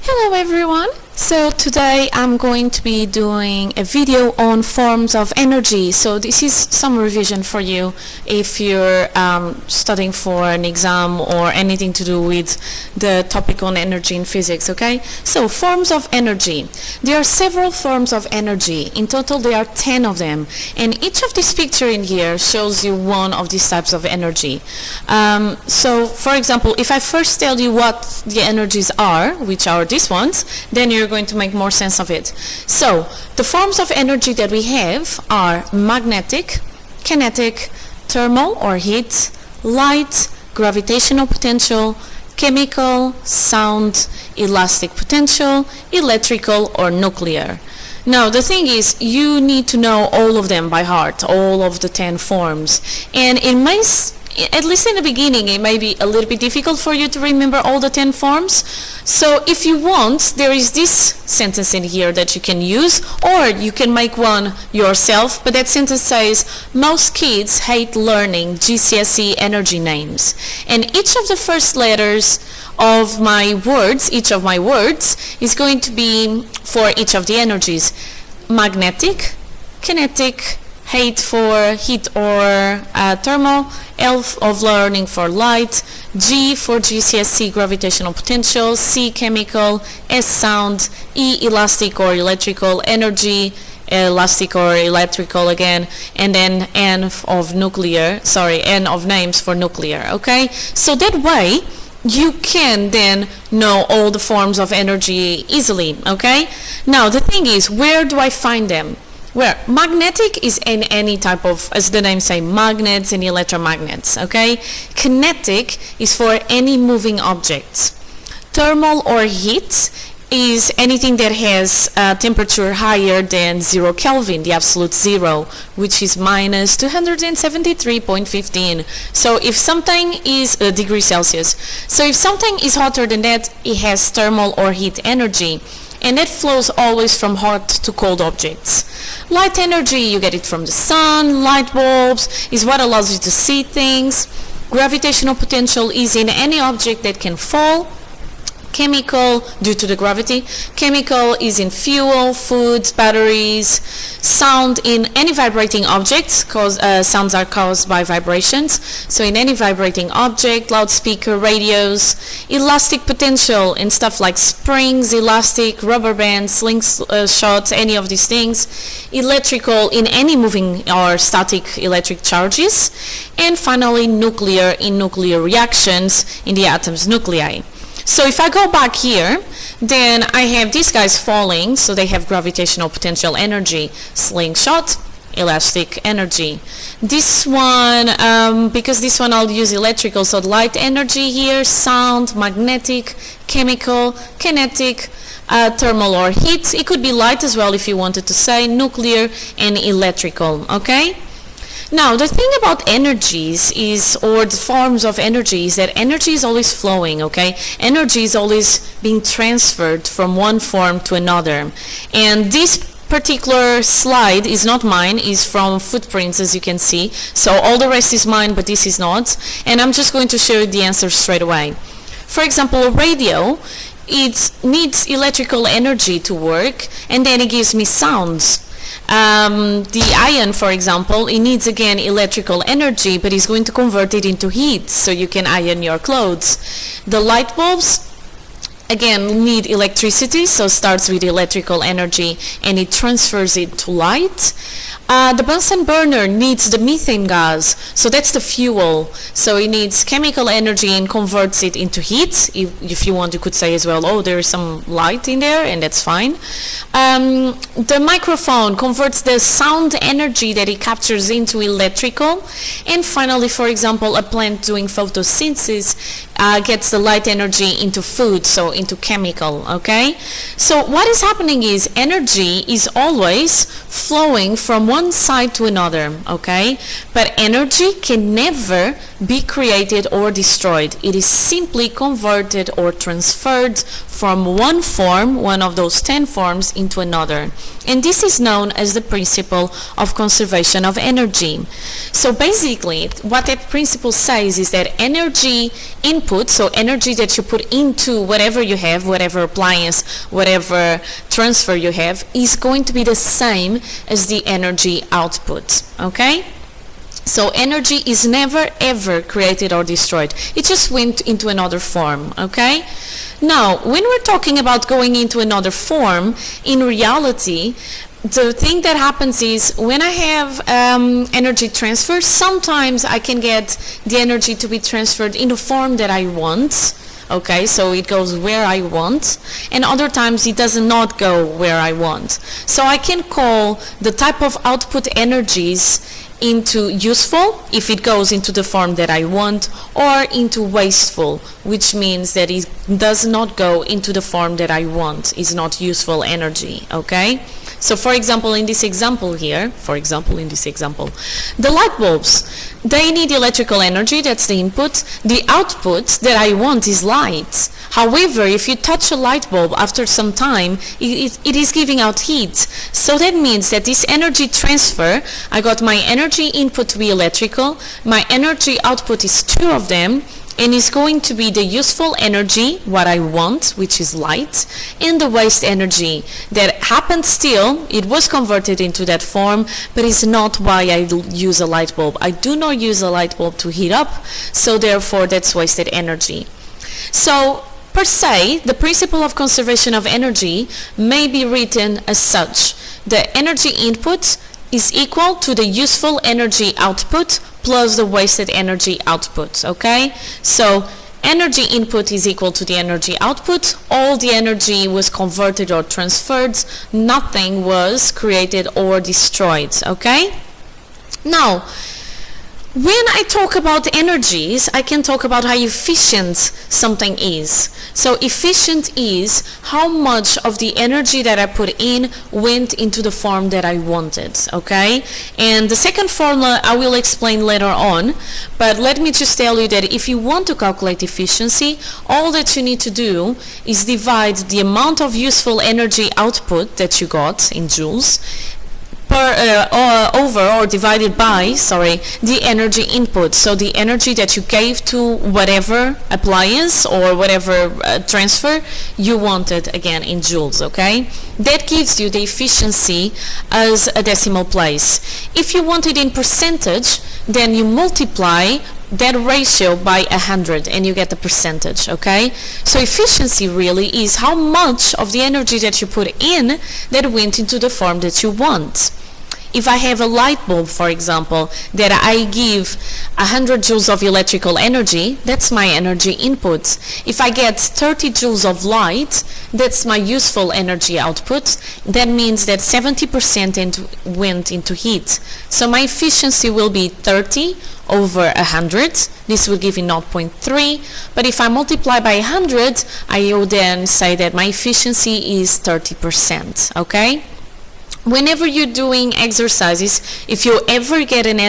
Hello everyone! So today I'm going to be doing a video on forms of energy. So this is some revision for you if you're studying for an exam or anything to do with the topic on energy in physics, okay? So forms of energy. There are several forms of energy. In total there are 10 of them. And each of this picture in here shows you one of these types of energy. So for example, if I first tell you what the energies are, which are these ones, then you're going to make more sense of it. So the forms of energy that we have are magnetic, kinetic, thermal or heat, light, gravitational potential, chemical, sound, elastic potential, electrical or nuclear. Now the thing is, you need to know all of them by heart, all of the 10 forms, and it may at least in the beginning, it may be a little bit difficult for you to remember all the 10 forms. So if you want, there is this sentence in here that you can use, or you can make one yourself, but that sentence says, most kids hate learning GCSE energy names. And each of the first letters of my words, each of my words, is going to be for each of the energies. Magnetic, kinetic, heat for heat or thermal, L of learning for light, G for GCSE gravitational potential, C chemical, S sound, E elastic or electrical, energy, elastic or electrical again, and then N of names for nuclear, okay? So that way you can then know all the forms of energy easily, okay? Now the thing is, where do I find them? Where magnetic is in any type of, as the name say, magnets and electromagnets, okay? Kinetic is for any moving objects. Thermal or heat is anything that has a temperature higher than 0 Kelvin, the absolute zero, which is minus 273.15. So if something is a degree Celsius, so if something is hotter than that, it has thermal or heat energy. And that flows always from hot to cold objects. Light energy, you get it from the sun. Light bulbs is what allows you to see things. Gravitational potential is in any object that can fall. Chemical, due to the gravity. Chemical is in fuel, foods, batteries. Sound in any vibrating objects, because sounds are caused by vibrations. So in any vibrating object, loudspeaker, radios. Elastic potential in stuff like springs, elastic, rubber bands, slingshots, any of these things. Electrical in any moving or static electric charges. And finally nuclear in nuclear reactions in the atom's nuclei. So if I go back here, then I have these guys falling, so they have gravitational potential energy, slingshot, elastic energy. This one, because this one I'll use electrical, so light energy here, sound, magnetic, chemical, kinetic, thermal or heat. It could be light as well if you wanted to say, nuclear and electrical, okay? Now, the thing about energies is, or the forms of energy, is that energy is always flowing, okay? Energy is always being transferred from one form to another. And this particular slide is not mine, is from Footprints, as you can see. So all the rest is mine, but this is not. And I'm just going to show you the answer straight away. For example, a radio, it needs electrical energy to work, and then it gives me sounds. The iron, for example, it needs again electrical energy, but it's going to convert it into heat so you can iron your clothes. The light bulbs again need electricity, so starts with electrical energy and it transfers it to light. The Bunsen burner needs the methane gas, so that's the fuel. So it needs chemical energy and converts it into heat. If you want, you could say as well, oh, there's some light in there, and that's fine. The microphone converts the sound energy that it captures into electrical. And finally, for example, a plant doing photosynthesis gets the light energy into food, so into chemical, okay? So what is happening is energy is always flowing from one side to another, okay? But energy can never be created or destroyed. It is simply converted or transferred from one form, one of those 10 forms, into another. And this is known as the principle of conservation of energy. So basically, what that principle says is that energy input, so energy that you put into whatever you have, whatever appliance, whatever transfer you have, is going to be the same as the energy output, okay? So energy is never ever created or destroyed. It just went into another form, okay? Now, when we're talking about going into another form, in reality, the thing that happens is when I have energy transfer, sometimes I can get the energy to be transferred in the form that I want. Okay, so it goes where I want, and other times it does not go where I want. So I can call the type of output energies into useful if it goes into the form that I want, or into wasteful, which means that it does not go into the form that I want, is not useful energy, okay? So for example, in this example here, the light bulbs, they need electrical energy, that's the input. The output that I want is light. However, if you touch a light bulb after some time, it is giving out heat. So that means that this energy transfer, I got my energy input to be electrical, my energy output is two of them, and it's going to be the useful energy, what I want, which is light, and the waste energy that happened still, it was converted into that form, but it's not why I use a light bulb. I do not use a light bulb to heat up, so therefore that's wasted energy. So, per se, the principle of conservation of energy may be written as such. The energy input is equal to the useful energy output plus the wasted energy output, okay? So energy input is equal to the energy output. All the energy was converted or transferred. Nothing was created or destroyed, okay? Now, when I talk about energies, I can talk about how efficient something is. So efficient is how much of the energy that I put in went into the form that I wanted, okay? And the second formula I will explain later on, but let me just tell you that if you want to calculate efficiency, all that you need to do is divide the amount of useful energy output that you got in joules divided by the energy input, so the energy that you gave to whatever appliance or whatever transfer you wanted, again in joules, okay? That gives you the efficiency as a decimal place. If you want it in percentage, then you multiply that ratio by 100 and you get the percentage, okay? So efficiency really is how much of the energy that you put in that went into the form that you want. If I have a light bulb, for example, that I give 100 joules of electrical energy, that's my energy input. If I get 30 joules of light, that's my useful energy output. That means that 70% went into heat. So my efficiency will be 30 over 100. This will give me 0.3. But if I multiply by 100, I will then say that my efficiency is 30%, okay? Whenever you're doing exercises, if you ever get an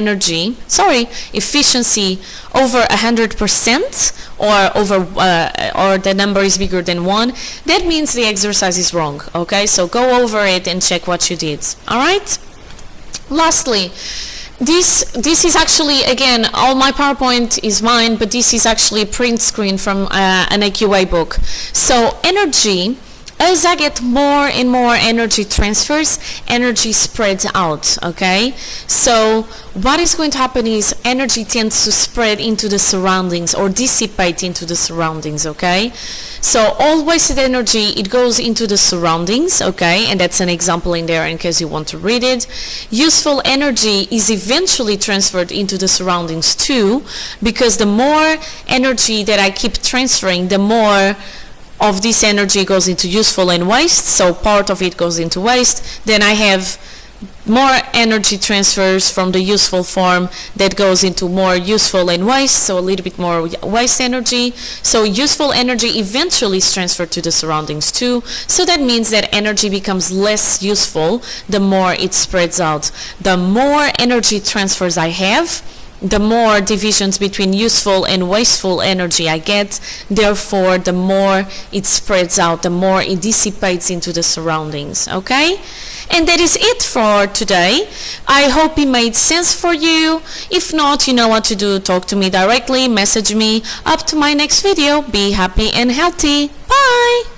efficiency over 100% or the number is bigger than 1, that means the exercise is wrong, okay? So go over it and check what you did, all right? Lastly, this is actually, again, all my PowerPoint is mine, but this is actually a print screen from an AQA book. So energy, as I get more and more energy transfers, energy spreads out, okay? So what is going to happen is energy tends to spread into the surroundings or dissipate into the surroundings, okay? So all wasted energy, it goes into the surroundings, okay? And that's an example in there in case you want to read it. Useful energy is eventually transferred into the surroundings too, because the more energy that I keep transferring, the more of this energy goes into useful and waste, so part of it goes into waste. Then I have more energy transfers from the useful form that goes into more useful and waste, so a little bit more waste energy. So useful energy eventually is transferred to the surroundings too, so that means that energy becomes less useful the more it spreads out. The more energy transfers I have, the more divisions between useful and wasteful energy I get, therefore the more it spreads out, the more it dissipates into the surroundings, okay? And that is it for today. I hope it made sense for you. If not, you know what to do. Talk to me directly, message me. Up to my next video. Be happy and healthy. Bye! Bye!